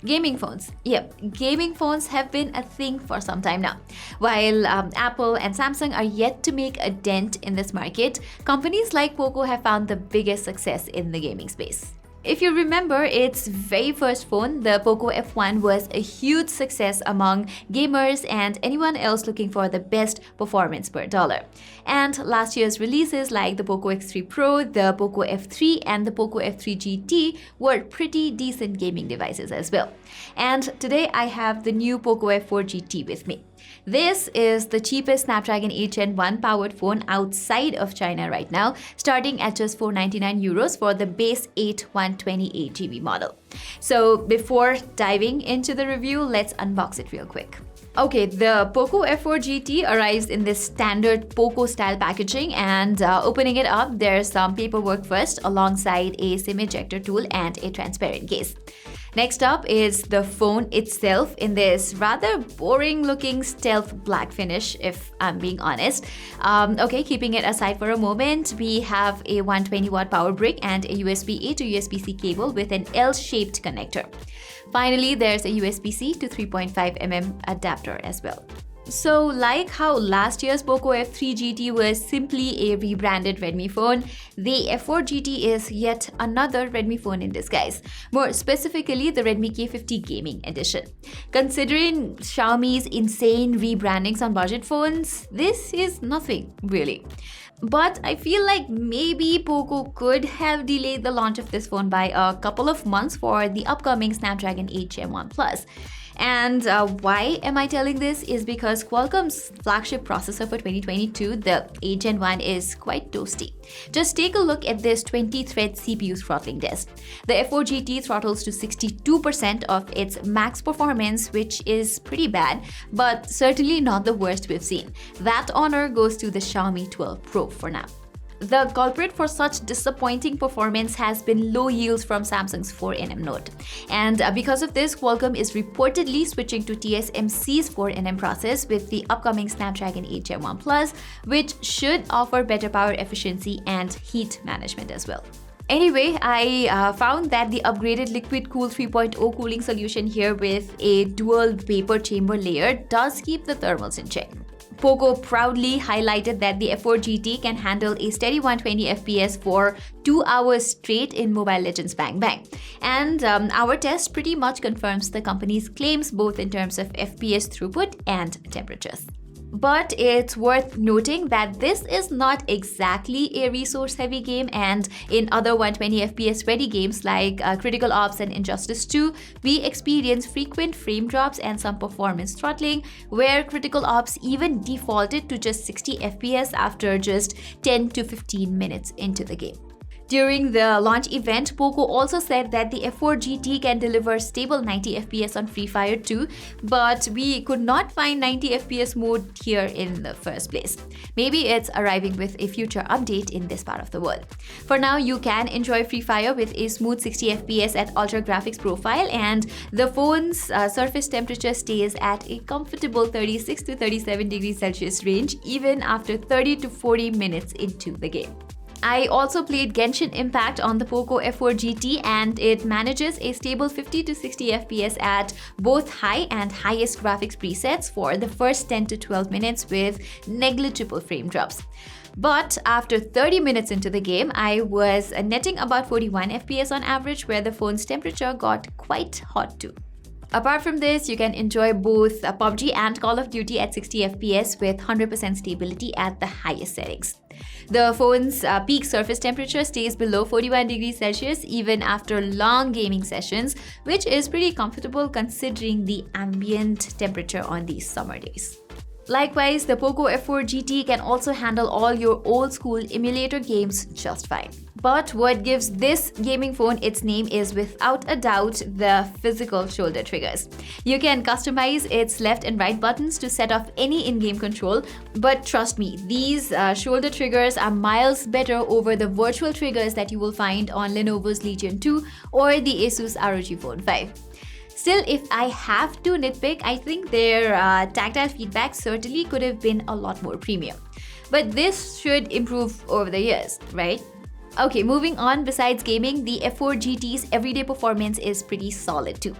Gaming phones. Yep, gaming phones have been a thing for some time now. While Apple and Samsung are yet to make a dent in this market, companies like Poco have found the biggest success in the gaming space. If you remember, its very first phone, the Poco F1, was a huge success among gamers and anyone else looking for the best performance per dollar. And last year's releases like the Poco X3 Pro, the Poco F3, and the Poco F3 GT were pretty decent gaming devices as well. And today I have the new Poco F4 GT with me. This is the cheapest Snapdragon 8 Gen 1 powered phone outside of China right now, starting at just €499 for the base 8 128GB model. So before diving into the review, let's unbox it real quick. Okay, the Poco F4 GT arrives in this standard Poco style packaging, and opening it up, there's some paperwork first alongside a SIM ejector tool and a transparent case. Next up is the phone itself in this rather boring looking stealth black finish, if I'm being honest. Okay, keeping it aside for a moment, we have a 120-watt power brick and a USB-A to USB-C cable with an L-shaped connector. Finally, there's a USB-C to 3.5mm adapter as well. So like how last year's Poco F3 GT was simply a rebranded Redmi phone, the F4 GT is yet another Redmi phone in disguise, more specifically the Redmi K50 Gaming Edition. Considering Xiaomi's insane rebrandings on budget phones, this is nothing really. But I feel like maybe Poco could have delayed the launch of this phone by a couple of months for the upcoming Snapdragon 8 Gen 1 Plus. And why am I telling this is because Qualcomm's flagship processor for 2022, the 8 Gen 1, is quite toasty. Just take a look at this 20-thread CPU throttling test. The F4 GT throttles to 62% of its max performance, which is pretty bad, but certainly not the worst we've seen. That honor goes to the Xiaomi 12 Pro for now. The culprit for such disappointing performance has been low yields from Samsung's 4nm node. And because of this, Qualcomm is reportedly switching to TSMC's 4nm process with the upcoming Snapdragon 8 Gen 1 Plus, which should offer better power efficiency and heat management as well. Anyway, I found that the upgraded Liquid Cool 3.0 cooling solution here with a dual vapor chamber layer does keep the thermals in check. Poco proudly highlighted that the F4 GT can handle a steady 120 FPS for 2 hours straight in Mobile Legends Bang Bang. And our test pretty much confirms the company's claims both in terms of FPS throughput and temperatures. But it's worth noting that this is not exactly a resource-heavy game, and in other 120 FPS ready games like Critical Ops and Injustice 2, we experience frequent frame drops and some performance throttling, where Critical Ops even defaulted to just 60 FPS after just 10 to 15 minutes into the game. During the launch event, Poco also said that the F4 GT can deliver stable 90 FPS on Free Fire 2, but we could not find 90 FPS mode here in the first place. Maybe it's arriving with a future update in this part of the world. For now, you can enjoy Free Fire with a smooth 60 FPS at Ultra Graphics profile, and the phone's surface temperature stays at a comfortable 36 to 37 degrees Celsius range even after 30 to 40 minutes into the game. I also played Genshin Impact on the Poco F4 GT, and it manages a stable 50 to 60 FPS at both high and highest graphics presets for the first 10 to 12 minutes with negligible frame drops. But after 30 minutes into the game, I was netting about 41 FPS on average, where the phone's temperature got quite hot too. Apart from this, you can enjoy both PUBG and Call of Duty at 60 FPS with 100% stability at the highest settings. The phone's peak surface temperature stays below 41 degrees Celsius even after long gaming sessions, which is pretty comfortable considering the ambient temperature on these summer days. Likewise, the Poco F4 GT can also handle all your old school emulator games just fine. But what gives this gaming phone its name is without a doubt the physical shoulder triggers. You can customize its left and right buttons to set off any in-game control, but trust me, these shoulder triggers are miles better over the virtual triggers that you will find on Lenovo's Legion 2 or the Asus ROG Phone 5. Still, if I have to nitpick, I think their tactile feedback certainly could have been a lot more premium. But this should improve over the years, right? Okay, moving on, besides gaming, the F4 GT's everyday performance is pretty solid too.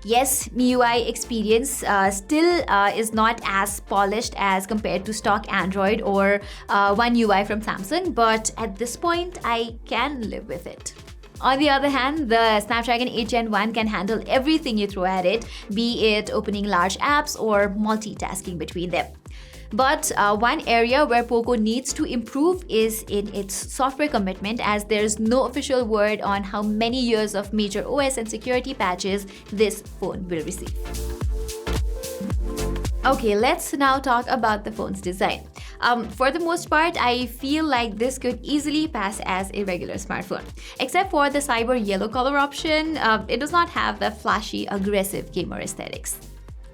Yes, MIUI experience still is not as polished as compared to stock Android or One UI from Samsung, but at this point, I can live with it. On the other hand, the Snapdragon 8 Gen 1 can handle everything you throw at it, be it opening large apps or multitasking between them. But one area where Poco needs to improve is in its software commitment, as there's no official word on how many years of major OS and security patches this phone will receive. Okay, let's now talk about the phone's design. For the most part, I feel like this could easily pass as a regular smartphone. Except for the cyber yellow color option, it does not have the flashy, aggressive gamer aesthetics.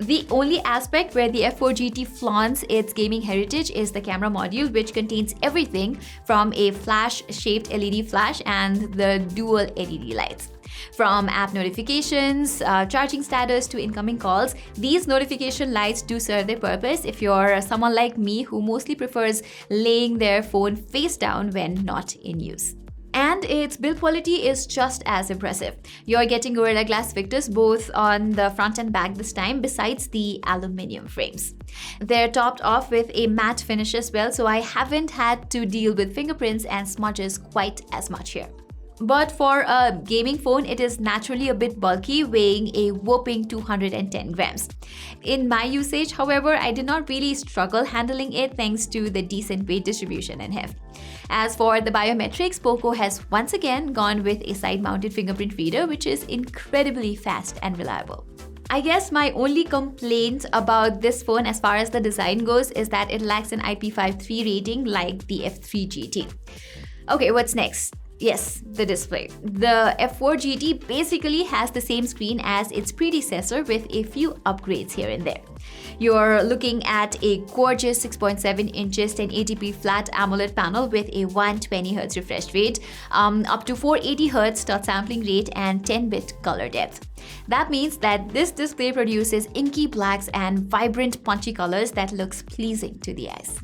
The only aspect where the F4 GT flaunts its gaming heritage is the camera module, which contains everything from a flash-shaped LED flash and the dual LED lights. From app notifications, charging status to incoming calls, these notification lights do serve their purpose if you're someone like me who mostly prefers laying their phone face down when not in use. And its build quality is just as impressive. You're getting Gorilla Glass Victus both on the front and back this time, besides the aluminium frames. They're topped off with a matte finish as well, so I haven't had to deal with fingerprints and smudges quite as much here. But for a gaming phone, it is naturally a bit bulky, weighing a whopping 210 grams. In my usage, however, I did not really struggle handling it thanks to the decent weight distribution and heft. As for the biometrics, Poco has once again gone with a side-mounted fingerprint reader, which is incredibly fast and reliable. I guess my only complaint about this phone as far as the design goes is that it lacks an IP53 rating like the F3 GT. Okay, what's next? Yes, the display. The F4 GT basically has the same screen as its predecessor with a few upgrades here and there. You're looking at a gorgeous 6.7 inches 1080p flat AMOLED panel with a 120Hz refresh rate, up to 480Hz touch sampling rate and 10-bit color depth. That means that this display produces inky blacks and vibrant punchy colors that looks pleasing to the eyes.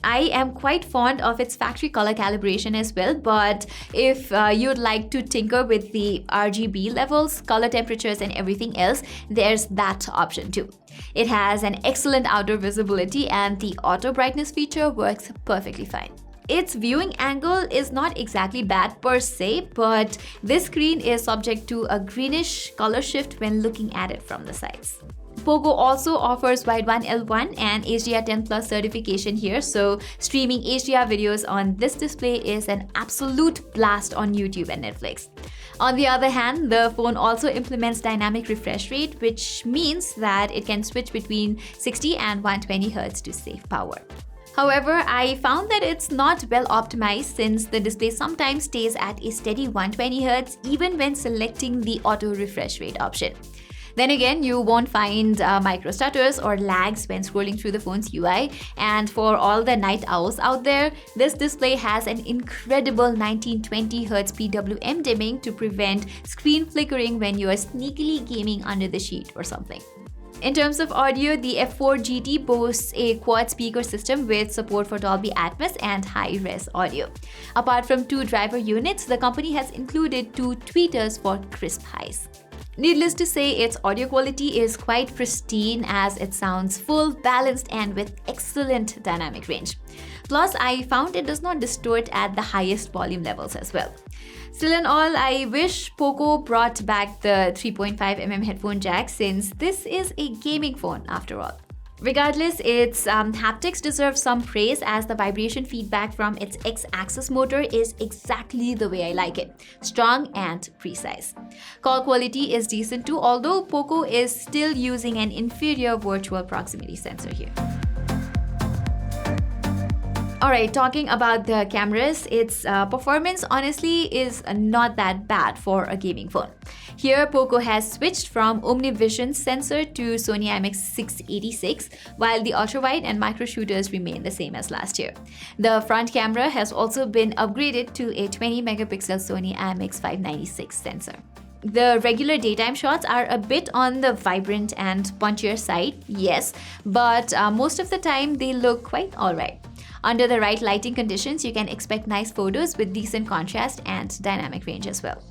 I am quite fond of its factory color calibration as well, but if you'd like to tinker with the RGB levels, color temperatures and everything else, there's that option too. It has an excellent outdoor visibility and the auto brightness feature works perfectly fine. Its viewing angle is not exactly bad per se, but this screen is subject to a greenish color shift when looking at it from the sides. Poco also offers Wideband L1 and HDR10 Plus certification here, so streaming HDR videos on this display is an absolute blast on YouTube and Netflix. On the other hand, the phone also implements dynamic refresh rate, which means that it can switch between 60 and 120 Hz to save power. However, I found that it's not well optimized since the display sometimes stays at a steady 120 Hz even when selecting the auto refresh rate option. Then again, you won't find micro stutters or lags when scrolling through the phone's UI. And for all the night owls out there, this display has an incredible 1920Hz PWM dimming to prevent screen flickering when you are sneakily gaming under the sheet or something. In terms of audio, the F4 GT boasts a quad speaker system with support for Dolby Atmos and high-res audio. Apart from 2 driver units, the company has included 2 tweeters for crisp highs. Needless to say, its audio quality is quite pristine as it sounds full, balanced, and with excellent dynamic range. Plus, I found it does not distort at the highest volume levels as well. Still in all, I wish Poco brought back the 3.5mm headphone jack since this is a gaming phone after all. Regardless, its haptics deserve some praise as the vibration feedback from its X-axis motor is exactly the way I like it, strong and precise. Call quality is decent too, although Poco is still using an inferior virtual proximity sensor here. Alright, talking about the cameras, its performance honestly is not that bad for a gaming phone. Here, Poco has switched from OmniVision sensor to Sony IMX686, while the ultrawide and micro shooters remain the same as last year. The front camera has also been upgraded to a 20-megapixel Sony IMX596 sensor. The regular daytime shots are a bit on the vibrant and punchier side, yes, but most of the time they look quite alright. Under the right lighting conditions, you can expect nice photos with decent contrast and dynamic range as well.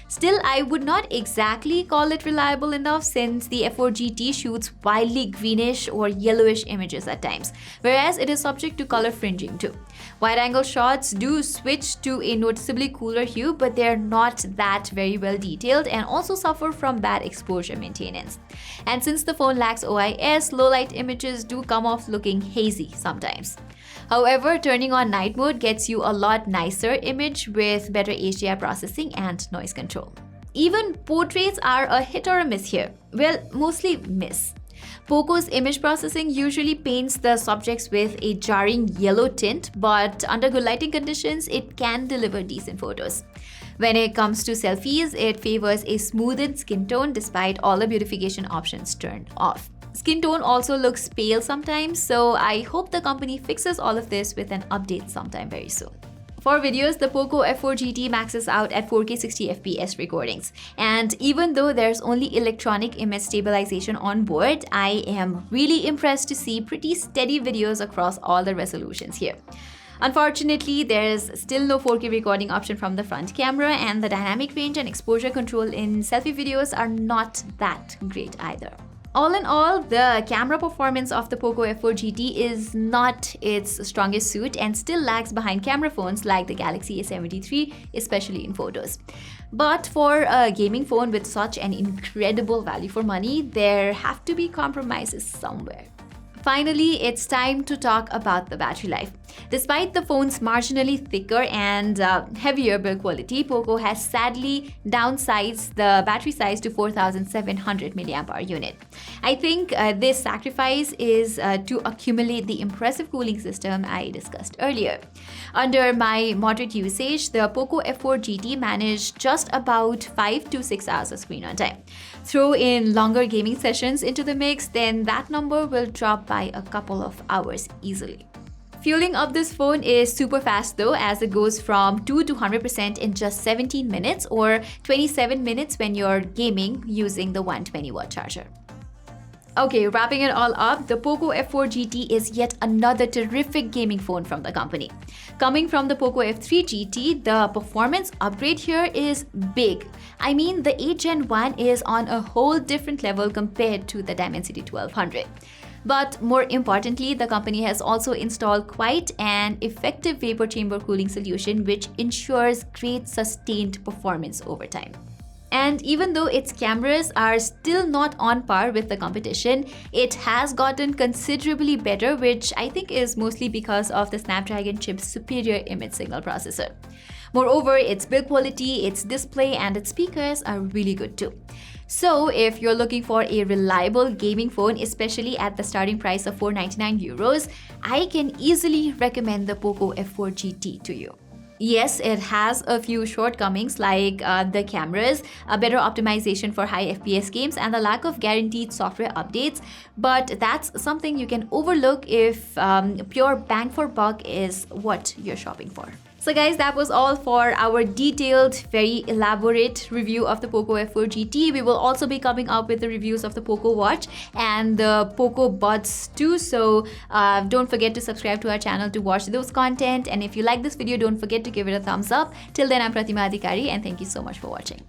Still, I would not exactly call it reliable enough since the F4 GT shoots wildly greenish or yellowish images at times, whereas it is subject to color fringing too. Wide-angle shots do switch to a noticeably cooler hue, but they're not that very well detailed and also suffer from bad exposure maintenance. And since the phone lacks OIS, low-light images do come off looking hazy sometimes. However, turning on night mode gets you a lot nicer image with better HDR processing and noise control. Even portraits are a hit or a miss here. Well, mostly miss. Poco's image processing usually paints the subjects with a jarring yellow tint, but under good lighting conditions, it can deliver decent photos. When it comes to selfies, it favors a smoothed skin tone despite all the beautification options turned off. Skin tone also looks pale sometimes, so I hope the company fixes all of this with an update sometime very soon. For videos, the Poco F4 GT maxes out at 4K 60fps recordings. And even though there's only electronic image stabilization on board, I am really impressed to see pretty steady videos across all the resolutions here. Unfortunately, there's still no 4K recording option from the front camera, and the dynamic range and exposure control in selfie videos are not that great either. All in all, the camera performance of the Poco F4 GT is not its strongest suit and still lags behind camera phones like the Galaxy A73, especially in photos. But for a gaming phone with such an incredible value for money, there have to be compromises somewhere. Finally, it's time to talk about the battery life. Despite the phone's marginally thicker and heavier build quality, Poco has sadly downsized the battery size to 4700 mAh unit. I think this sacrifice is to accumulate the impressive cooling system I discussed earlier. Under my moderate usage, the Poco F4 GT managed just about 5 to 6 hours of screen on time. Throw in longer gaming sessions into the mix, then that number will drop by a couple of hours easily. Fueling up this phone is super fast though, as it goes from 2 to 100% in just 17 minutes or 27 minutes when you're gaming using the 120-watt charger. Okay, wrapping it all up, the Poco F4 GT is yet another terrific gaming phone from the company. Coming from the Poco F3 GT, the performance upgrade here is big. I mean, the 8 Gen 1 is on a whole different level compared to the Dimensity 1200. But more importantly, the company has also installed quite an effective vapor chamber cooling solution which ensures great sustained performance over time. And even though its cameras are still not on par with the competition, it has gotten considerably better, which I think is mostly because of the Snapdragon chip's superior image signal processor. Moreover, its build quality, its display, and its speakers are really good too. So if you're looking for a reliable gaming phone, especially at the starting price of €499, I can easily recommend the Poco F4 GT to you. Yes, it has a few shortcomings like the cameras, a better optimization for high FPS games, and the lack of guaranteed software updates, but that's something you can overlook if pure bang for buck is what you're shopping for. So guys, that was all for our detailed, very elaborate review of the Poco F4 GT. We will also be coming up with the reviews of the Poco Watch and the Poco Buds too. So don't forget to subscribe to our channel to watch those content. And if you like this video, don't forget to give it a thumbs up. Till then, I'm Pratima and thank you so much for watching.